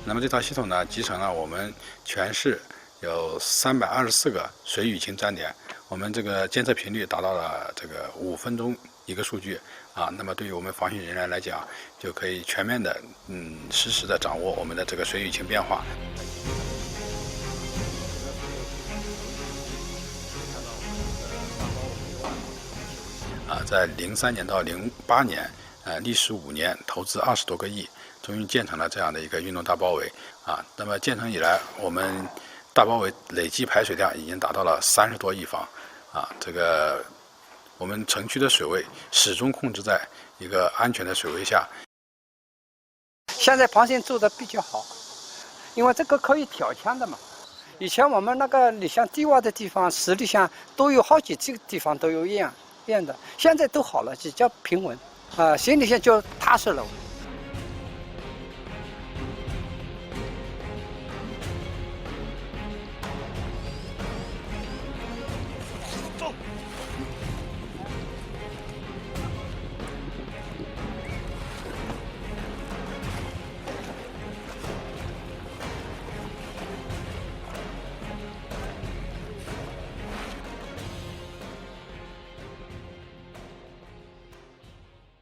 那么这套系统呢，集成了我们全市有324个水雨情站点，我们这个监测频率达到了这个5分钟一个数据啊。那么对于我们防汛人员来讲，就可以全面的实时的掌握我们的这个水雨情变化。在03年到08年，历时5年，投资20多个亿，终于建成了这样的一个运动大包围啊。那么建成以来，我们大包围累计排水量已经达到了30多亿方啊。这个我们城区的水位始终控制在一个安全的水位下。现在防汛做的比较好，因为这个可以调枪的嘛。以前我们那个你像低洼的地方，实力上都有好几个地方都有验的，现在都好了，比较平稳，心里上就踏实了。